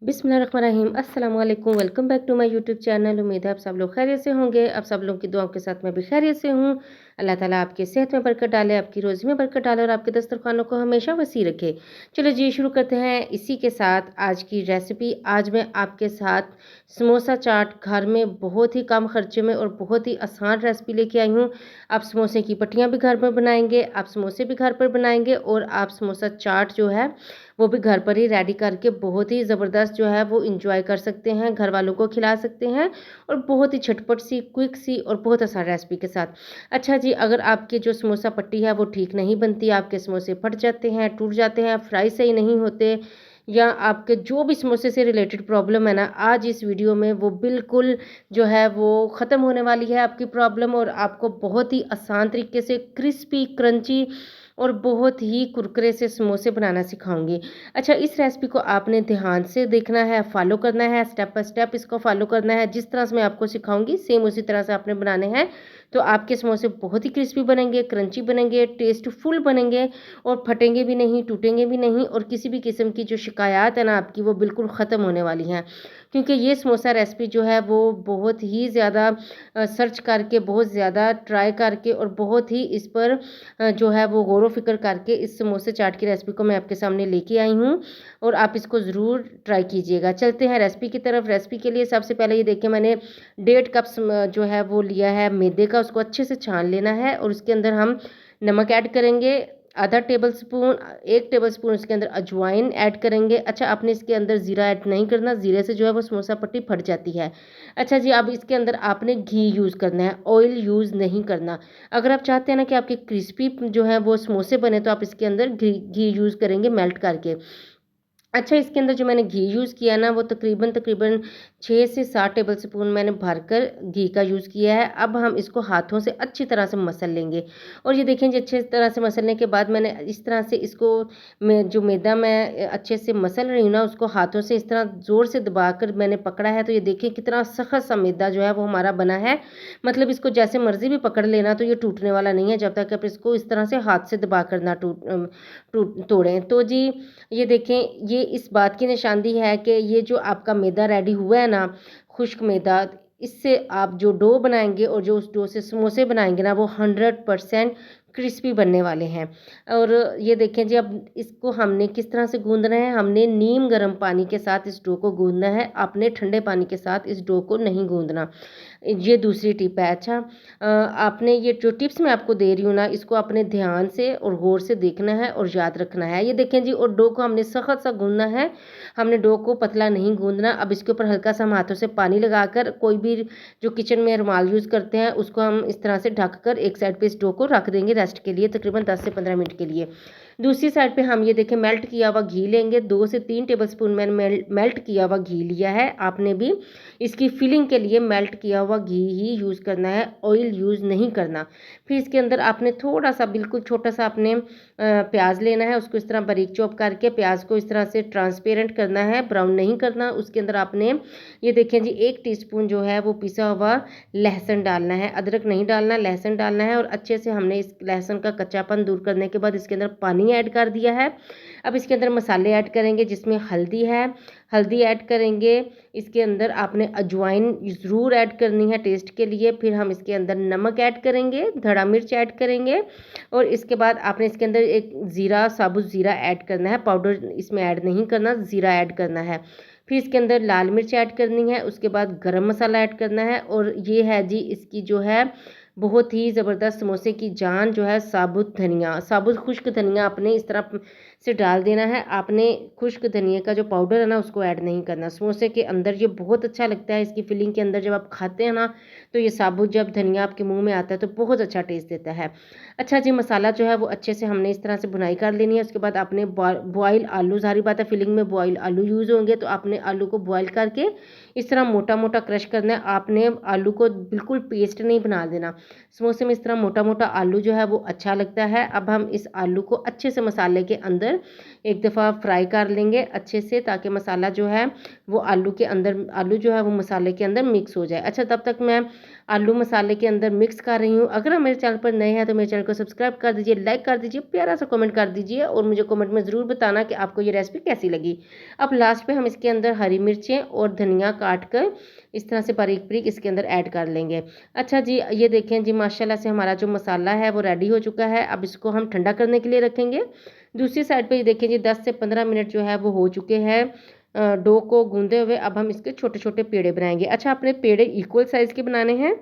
बिस्मिल्लाहिर्रहमानिर्रहीम अस्सलाम वालेकुम। Welcome back to my YouTube channel. उम्मीद है आप सब लोग खैरियत से होंगे। आप सब लोगों की दुआओं के साथ मैं भी खैरियत से हूँ। अल्लाह ताला आपकी सेहत में बरकत डाले, आपकी रोज़ी में बरकत डाले और आपके दस्तरखानों को हमेशा वसी रखे। चलो जी शुरू करते हैं इसी के साथ आज की रेसिपी। आज मैं आपके साथ समोसा चाट घर में बहुत ही कम खर्चे में और बहुत ही आसान रेसिपी लेके आई हूँ। आप समोसे की पट्टियाँ भी घर पर बनाएंगे, आप समोसे भी घर पर बनाएंगे और आप समोसा चाट जो है वो भी घर पर ही रेडी करके बहुत ही ज़बरदस्त जो है वो इंजॉय कर सकते हैं, घर वालों को खिला सकते हैं और बहुत ही झटपट सी, क्विक सी और बहुत आसान रेसिपी के साथ। अच्छा जी, अगर आपकी जो समोसा पट्टी है वो ठीक नहीं बनती, आपके समोसे फट जाते हैं, टूट जाते हैं, फ्राई सही नहीं होते या आपके जो भी समोसे से रिलेटेड प्रॉब्लम है ना, आज इस वीडियो में वो बिल्कुल जो है वो ख़त्म होने वाली है आपकी प्रॉब्लम और आपको बहुत ही आसान तरीके से क्रिस्पी, क्रंची और बहुत ही कुरकुरे से समोसे बनाना सिखाऊंगी। अच्छा, इस रेसिपी को आपने ध्यान से देखना है, फॉलो करना है, स्टेप बाय स्टेप इसको फॉलो करना है। जिस तरह से मैं आपको सिखाऊंगी सेम उसी तरह से आपने बनाने हैं, तो आपके समोसे बहुत ही क्रिस्पी बनेंगे, क्रंची बनेंगे, टेस्टफुल बनेंगे और फटेंगे भी नहीं, टूटेंगे भी नहीं और किसी भी किस्म की जो शिकायत है ना आपकी वो बिल्कुल ख़त्म होने वाली हैं। क्योंकि ये समोसा रेसिपी जो है वो बहुत ही ज़्यादा सर्च करके, बहुत ज़्यादा ट्राई करके और बहुत ही इस पर जो है वो गौर व फ़िक्र करके इस समोसे चाट की रेसिपी को मैं आपके सामने लेके आई हूँ और आप इसको ज़रूर ट्राई कीजिएगा। चलते हैं रेसिपी की तरफ। रेसिपी के लिए सबसे पहले ये देखिए मैंने 1.5 कप जो है वो लिया है मैदे का, उसको अच्छे से छान लेना है और उसके अंदर हम नमक ऐड करेंगे, आधा टेबल स्पून, 1 टेबल स्पून इसके अंदर अजवाइन ऐड करेंगे। अच्छा, आपने इसके अंदर ज़ीरा ऐड नहीं करना, ज़ीरे से जो है वो समोसा पट्टी फट जाती है। अच्छा जी, अब इसके अंदर आपने घी यूज़ करना है, ऑयल यूज़ नहीं करना। अगर आप चाहते हैं ना कि आपके क्रिस्पी जो है वो समोसे बने तो आप इसके अंदर घी यूज़ करेंगे मेल्ट करके। अच्छा, इसके अंदर जो मैंने घी यूज़ किया ना वो तकरीबन 6 से 7 टेबल स्पून मैंने भरकर घी का यूज़ किया है। अब हम इसको हाथों से अच्छी तरह से मसल लेंगे और ये देखें जी, अच्छे तरह से मसलने के बाद मैंने इस तरह से इसको मैं जो मैदा मैं अच्छे से मसल रही हूँ ना, उसको हाथों से इस तरह ज़ोर से दबाकर मैंने पकड़ा है। तो ये देखें कितना सख्त सा मैदा जो है वो हमारा बना है। मतलब इसको जैसे मर्ज़ी भी पकड़ लेना तो ये टूटने वाला नहीं है जब तक आप इसको इस तरह से हाथ से दबाकर ना तोड़ें। तो जी ये देखें, ये इस बात की निशानी है कि ये जो आपका मैदा रेडी हुआ है ना, खुश्क मैदा, इससे आप जो डो बनाएंगे और जो उस डो से समोसे बनाएंगे ना वो 100% क्रिस्पी बनने वाले हैं। और ये देखें जी, अब इसको हमने किस तरह से गूंदना है, हमने नीम गर्म पानी के साथ इस डो को गूंदना है, आपने ठंडे पानी के साथ इस डो को नहीं गूंदना। ये दूसरी टिप है। अच्छा, आपने ये जो टिप्स मैं आपको दे रही हूँ ना, इसको अपने ध्यान से और गौर से देखना है और याद रखना है। ये देखें जी, और डो को हमने सख्त सा गूंदना है, हमने डो को पतला नहीं गूंदना। अब इसके ऊपर हल्का सा हम हाथों से पानी लगाकर, कोई भी जो किचन में रुमाल यूज़ करते हैं उसको हम इस तरह से ढक कर एक साइड पे इस डो को रख देंगे रेस्ट के लिए, तकरीबन 10 से 15 मिनट के लिए। दूसरी साइड पे हम ये देखें मेल्ट किया हुआ घी लेंगे, 2 से 3 टेबल स्पून मैंने मेल्ट किया हुआ घी लिया है। आपने भी इसकी फिलिंग के लिए मेल्ट किया हुआ घी ही यूज़ करना है, ऑयल यूज़ नहीं करना। फिर इसके अंदर आपने थोड़ा सा, बिल्कुल छोटा सा आपने प्याज लेना है, उसको इस तरह बारीक चॉप करके प्याज को इस तरह से ट्रांसपेरेंट करना है, ब्राउन नहीं करना। उसके अंदर आपने ये देखें जी 1 टीस्पून जो है वो पिसा हुआ लहसुन डालना है, अदरक नहीं डालना, लहसुन डालना है और अच्छे से हमने इस लहसुन का कच्चापन दूर करने के बाद इसके अंदर पानी ऐड कर दिया है। अब इसके अंदर मसाले ऐड करेंगे जिसमें हल्दी है, हल्दी ऐड करेंगे। इसके अंदर आपने अजवाइन ज़रूर ऐड करनी है टेस्ट के लिए। फिर हम इसके अंदर नमक ऐड करेंगे, धड़ा मिर्च ऐड करेंगे और इसके बाद आपने इसके अंदर एक ज़ीरा, साबुत ज़ीरा ऐड करना है, पाउडर इसमें ऐड नहीं करना, ज़ीरा ऐड करना है। फिर इसके अंदर लाल मिर्च ऐड करनी है, उसके बाद गरम मसाला ऐड करना है और ये है जी इसकी जो है बहुत ही ज़बरदस्त समोसे की जान जो है साबुत धनिया, साबुत खुश्क धनिया आपने इस तरह से डाल देना है। आपने खुश्क धनिया का जो पाउडर है ना उसको ऐड नहीं करना। समोसे के अंदर ये बहुत अच्छा लगता है, इसकी फिलिंग के अंदर जब आप खाते हैं ना तो ये साबुत जब धनिया आपके मुंह में आता है तो बहुत अच्छा टेस्ट देता है। अच्छा जी, मसाला जो है वो अच्छे से हमने इस तरह से भुनाई कर लेनी है। उसके बाद आपने बॉयल आलू, ज़ाहिर बात है फिलिंग में बॉयल आलू यूज़ होंगे, तो आपने आलू को बॉयल करके इस तरह मोटा मोटा क्रश करना है। आपने आलू को बिल्कुल पेस्ट नहीं बना देना। समोसे में इस तरह मोटा मोटा आलू जो है वो अच्छा लगता है। अब हम इस आलू को अच्छे से मसाले के अंदर एक दफ़ा फ्राई कर लेंगे अच्छे से, ताकि मसाला जो है वो आलू के अंदर, आलू जो है वो मसाले के अंदर मिक्स हो जाए। अच्छा, तब तक मैं आलू मसाले के अंदर मिक्स कर रही हूँ। अगर आप मेरे चैनल पर नए हैं तो मेरे चैनल को सब्सक्राइब कर दीजिए, लाइक कर दीजिए, प्यारा सा कमेंट कर दीजिए और मुझे कमेंट में ज़रूर बताना कि आपको ये रेसिपी कैसी लगी। अब लास्ट पे हम इसके अंदर हरी मिर्चें और धनिया काट कर इस तरह से बारीक बारीक इसके अंदर ऐड कर लेंगे। अच्छा जी, ये देखें जी माशाल्लाह से हमारा जो मसाला है वो रेडी हो चुका है। अब इसको हम ठंडा करने के लिए रखेंगे। दूसरी साइड पे ये देखिए जी 10 से 15 मिनट जो है वो हो चुके हैं डो को गूंदे हुए। अब हम इसके छोटे छोटे पेड़े बनाएंगे। अच्छा, अपने पेड़े इक्वल साइज़ के बनाने हैं,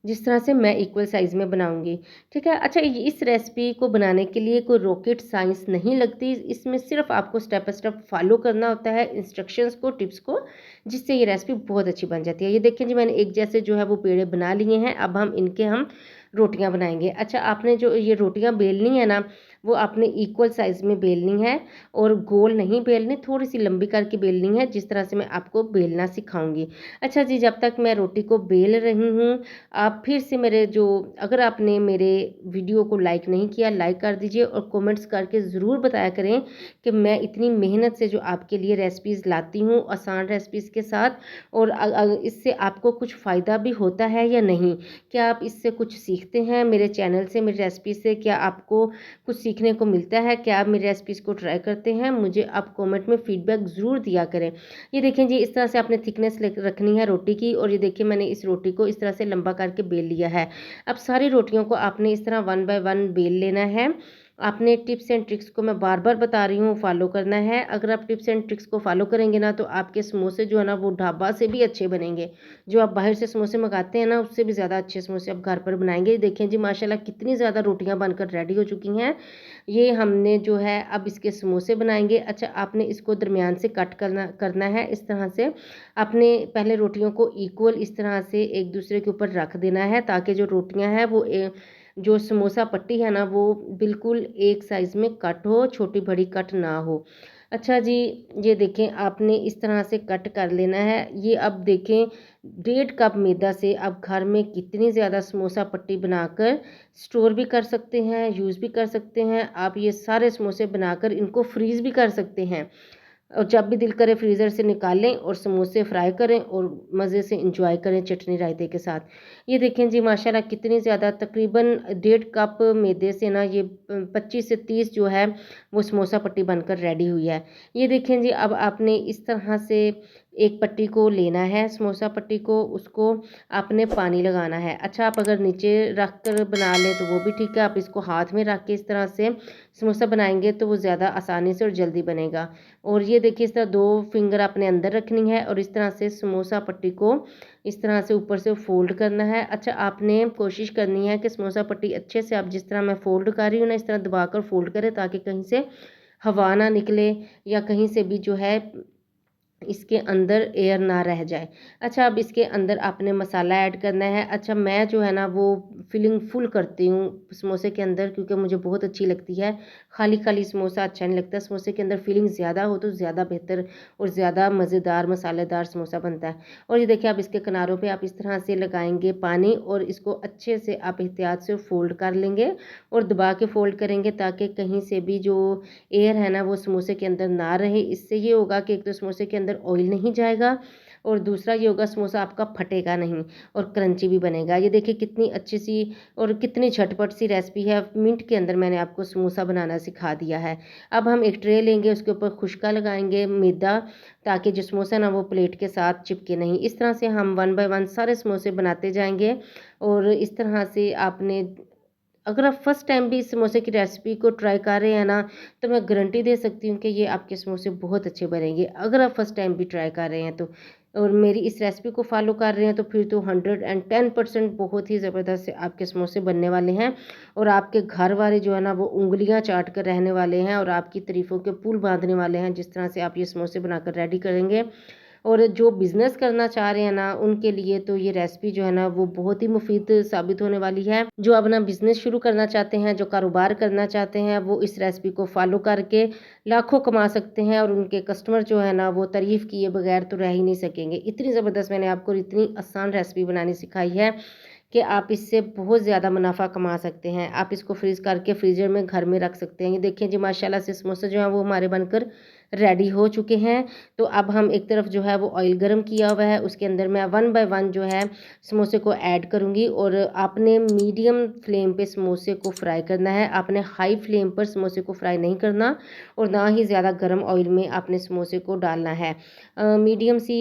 जिस तरह से मैं इक्वल साइज़ में बनाऊंगी। ठीक है। अच्छा, इस रेसिपी को बनाने के लिए कोई रॉकेट साइंस नहीं लगती। इसमें सिर्फ आपको स्टेप बाय स्टेप फॉलो करना होता है इंस्ट्रक्शंस को, टिप्स को, जिससे ये रेसिपी बहुत अच्छी बन जाती है। ये देखिए जी मैंने एक जैसे जो है वो पेड़े बना लिए हैं। अब हम रोटियां बनाएंगे। अच्छा, आपने जो ये रोटियां बेलनी है ना, वो आपने इक्वल साइज़ में बेलनी है और गोल नहीं बेलनी, थोड़ी सी लंबी करके बेलनी है, जिस तरह से मैं आपको बेलना सिखाऊंगी। अच्छा जी, जब तक मैं रोटी को बेल रही हूँ, आप फिर से अगर आपने मेरे वीडियो को लाइक नहीं किया, लाइक कर दीजिए और कमेंट्स करके ज़रूर बताया करें कि मैं इतनी मेहनत से जो आपके लिए रेसिपीज़ लाती हूँ आसान रेसिपीज़ के साथ, और इससे आपको कुछ फ़ायदा भी होता है या नहीं। क्या आप इससे कुछ सीखते हैं मेरे चैनल से, मेरी रेसिपी से? क्या आपको कुछ सीखने को मिलता है? क्या आप मेरी रेसिपीज़ को ट्राई करते हैं? मुझे आप कमेंट में फ़ीडबैक ज़रूर दिया करें। ये देखें जी, इस तरह से आपने थिकनेस रखनी है रोटी की, और ये देखिए मैंने इस रोटी को इस तरह से लंबा करके बेल लिया है। अब सारी रोटियों को आपने इस तरह वन बाय वन बेल लेना है। आपने टिप्स एंड ट्रिक्स को मैं बार बार बता रही हूँ, फॉलो करना है। अगर आप टिप्स एंड ट्रिक्स को फॉलो करेंगे ना, तो आपके समोसे जो है ना वो ढाबा से भी अच्छे बनेंगे। जो आप बाहर से समोसे मंगाते हैं ना, उससे भी ज़्यादा अच्छे समोसे आप घर पर बनाएंगे। देखें जी माशाल्लाह कितनी ज़्यादा रोटियां बनकर रेडी हो चुकी हैं। ये हमने जो है अब इसके समोसे बनाएंगे। अच्छा, आपने इसको दरमियान से कट करना है इस तरह से। आपने पहले रोटियों को इक्वल इस तरह से एक दूसरे के ऊपर रख देना है, ताकि जो रोटियां हैं वो जो समोसा पट्टी है ना वो बिल्कुल एक साइज़ में कट हो, छोटी बड़ी कट ना हो। अच्छा जी, ये देखें आपने इस तरह से कट कर लेना है। ये अब देखें 1.5 कप मैदा से आप घर में कितनी ज़्यादा समोसा पट्टी बनाकर स्टोर भी कर सकते हैं, यूज़ भी कर सकते हैं। आप ये सारे समोसे बनाकर इनको फ्रीज़ भी कर सकते हैं, और जब भी दिल करे फ्रीज़र से निकालें और समोसे फ्राई करें और मज़े से इंजॉय करें चटनी रायते के साथ। ये देखें जी माशाल्लाह कितनी ज़्यादा, तकरीबन 1.5 कप मैदे से ना ये 25 से 30 जो है वो समोसा पट्टी बनकर रेडी हुई है। ये देखें जी, अब आपने इस तरह से एक पट्टी को लेना है, समोसा पट्टी को, उसको आपने पानी लगाना है। अच्छा, आप अगर नीचे रख कर बना लें तो वो भी ठीक है। आप इसको हाथ में रख के इस तरह से समोसा बनाएंगे तो वो ज़्यादा आसानी से और जल्दी बनेगा। और ये देखिए इस तरह 2 फिंगर अपने अंदर रखनी है और इस तरह से समोसा पट्टी को इस तरह से ऊपर से फ़ोल्ड करना है। अच्छा, आपने कोशिश करनी है कि समोसा पट्टी अच्छे से, आप जिस तरह मैं फ़ोल्ड कर रही हूँ ना, इस तरह दबाकर फ़ोल्ड करें, ताकि कहीं से हवा ना निकले या कहीं से भी जो है इसके अंदर एयर ना रह जाए। अच्छा, अब इसके अंदर आपने मसाला ऐड करना है। अच्छा, मैं जो है ना वो फिलिंग फुल करती हूँ समोसे के अंदर, क्योंकि मुझे बहुत अच्छी लगती है। खाली खाली समोसा अच्छा नहीं लगता, समोसे के अंदर फिलिंग ज़्यादा हो तो ज़्यादा बेहतर और ज़्यादा मज़ेदार मसालेदार समोसा बनता है। और ये देखिए, आप इसके किनारों पे आप इस तरह से लगाएंगे पानी और इसको अच्छे से आप एहतियात से फ़ोल्ड कर लेंगे और दबा के फ़ोल्ड करेंगे, ताकि कहीं से भी जो एयर है ना वो समोसे के अंदर ना रहे। इससे ये होगा कि एक तो समोसे के अंदर ऑयल नहीं जाएगा, और दूसरा ये होगा समोसा आपका फटेगा नहीं और क्रंची भी बनेगा। ये देखिए कितनी अच्छी सी और कितनी झटपट सी रेसिपी है। मिनट के अंदर मैंने आपको समोसा बनाना सिखा दिया है। अब हम एक ट्रे लेंगे, उसके ऊपर खुश्का लगाएंगे मैदा, ताकि जो समोसा ना वो प्लेट के साथ चिपके नहीं। इस तरह से हम वन बाय वन सारे समोसे बनाते जाएंगे। और इस तरह से आपने, अगर आप फर्स्ट टाइम भी इस समोसे की रेसिपी को ट्राई कर रहे हैं ना, तो मैं गारंटी दे सकती हूँ कि ये आपके समोसे बहुत अच्छे बनेंगे, अगर आप फर्स्ट टाइम भी ट्राई कर रहे हैं तो। और मेरी इस रेसिपी को फॉलो कर रहे हैं तो फिर तो 110% बहुत ही ज़बरदस्त से आपके समोसे बनने वाले हैं, और आपके घर वाले जो है ना वो उँगलियां चाट कर रहने वाले हैं और आपकी तारीफ़ों के पुल बांधने वाले हैं, जिस तरह से आप ये समोसे बनाकर रेडी करेंगे। और जो बिज़नेस करना चाह रहे हैं ना, उनके लिए तो ये रेसिपी जो है ना वो बहुत ही मुफीद साबित होने वाली है। जो अपना बिज़नेस शुरू करना चाहते हैं, जो कारोबार करना चाहते हैं, वो इस रेसिपी को फॉलो करके लाखों कमा सकते हैं, और उनके कस्टमर जो है ना वो तारीफ़ किए बगैर तो रह ही नहीं सकेंगे। इतनी ज़बरदस्त मैंने आपको इतनी आसान रेसिपी बनानी सिखाई है कि आप इससे बहुत ज़्यादा मुनाफा कमा सकते हैं। आप इसको फ्रीज़ करके फ्रीज़र में घर में रख सकते हैं। ये देखिए जी माशाल्लाह से समोसे जो हैं वो हमारे बनकर रेडी हो चुके हैं। तो अब हम एक तरफ जो है वो ऑयल गरम किया हुआ है, उसके अंदर मैं 1 बाय 1 जो है समोसे को ऐड करूँगी और आपने मीडियम फ्लेम पे समोसे को फ्राई करना है। आपने हाई फ्लेम पर समोसे को फ्राई नहीं करना और ना ही ज़्यादा गर्म ऑयल में आपने समोसे को डालना है। मीडियम सी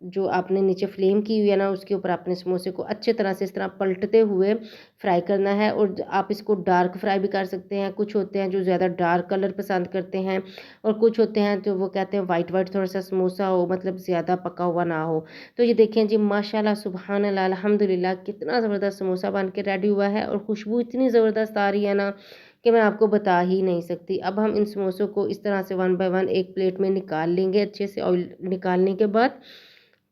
जो आपने नीचे फ्लेम की हुई है ना, उसके ऊपर आपने समोसे को अच्छे तरह से इस तरह पलटते हुए फ्राई करना है। और आप इसको डार्क फ्राई भी कर सकते हैं। कुछ होते हैं जो ज़्यादा डार्क कलर पसंद करते हैं और कुछ होते हैं जो वो कहते हैं वाइट वाइट थोड़ा सा समोसा हो, मतलब ज़्यादा पका हुआ ना हो। तो ये देखें जी, माशाल्लाह सुबहान अल्लाह अल्हम्दुलिल्लाह, कितना ज़बरदस्त समोसा बन के रेडी हुआ है और खुशबू इतनी ज़बरदस्त आ रही है ना कि मैं आपको बता ही नहीं सकती। अब हम इन समोसों को इस तरह से 1 बाय 1 एक प्लेट में निकाल लेंगे अच्छे से। ऑयल निकालने के बाद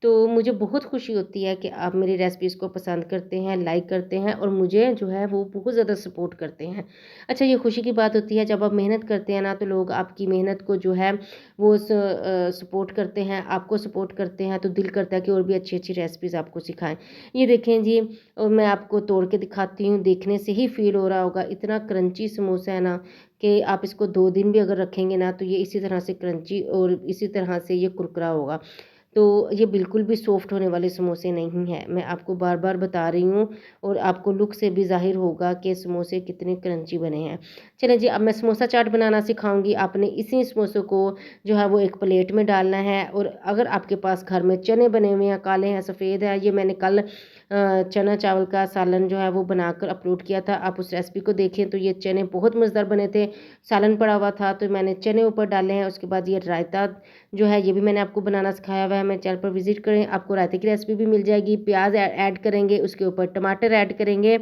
तो मुझे बहुत खुशी होती है कि आप मेरी रेसिपीज़ को पसंद करते हैं, लाइक करते हैं और मुझे जो है वो बहुत ज़्यादा सपोर्ट करते हैं। अच्छा, ये खुशी की बात होती है जब आप मेहनत करते हैं ना, तो लोग आपकी मेहनत को जो है वो सपोर्ट करते हैं, आपको सपोर्ट करते हैं, तो दिल करता है कि और भी अच्छी-अच्छी रेसिपीज़ आपको सिखाएँ। ये देखें जी, मैं आपको तोड़ के दिखाती हूँ, देखने से ही फ़ील हो रहा होगा इतना क्रंची समोसा है ना कि आप इसको 2 दिन भी अगर रखेंगे ना तो ये इसी तरह से क्रंची और इसी तरह से ये कुरकुरा होगा। तो ये बिल्कुल भी सॉफ्ट होने वाले समोसे नहीं हैं। मैं आपको बार-बार बता रही हूँ और आपको लुक से भी ज़ाहिर होगा कि समोसे कितने क्रंची बने हैं। चलें जी, अब मैं समोसा चाट बनाना सिखाऊँगी। आपने इसी समोसों को जो है वो एक प्लेट में डालना है और अगर आपके पास घर में चने बने हुए हैं, काले हैं, सफ़ेद हैं, ये मैंने कल चना चावल का सालन जो है वो बनाकर अपलोड किया था। आप उस रेसिपी को देखें तो ये चने बहुत मज़ेदार बने थे। सालन पड़ा हुआ था तो मैंने चने ऊपर डाले हैं। उसके बाद ये रायता जो है ये भी मैंने आपको बनाना सिखाया हुआ है। मेरे चैनल पर विज़िट करें, आपको रायते की रेसिपी भी मिल जाएगी। प्याज़ ऐड करेंगे, उसके ऊपर टमाटर ऐड करेंगे।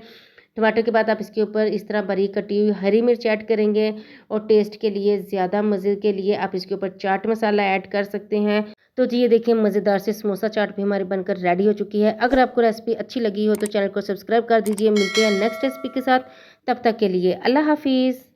टमाटर के बाद आप इसके ऊपर इस तरह बारीक कटी हुई हरी मिर्च ऐड करेंगे और टेस्ट के लिए ज़्यादा मज़े के लिए आप इसके ऊपर चाट मसाला ऐड कर सकते हैं। तो जी, ये देखिए मज़ेदार से समोसा चाट भी हमारी बनकर रेडी हो चुकी है। अगर आपको रेसिपी अच्छी लगी हो तो चैनल को सब्सक्राइब कर दीजिए। मिलते हैं नेक्स्ट रेसिपी के साथ, तब तक के लिए अल्लाह हाफ़िज़।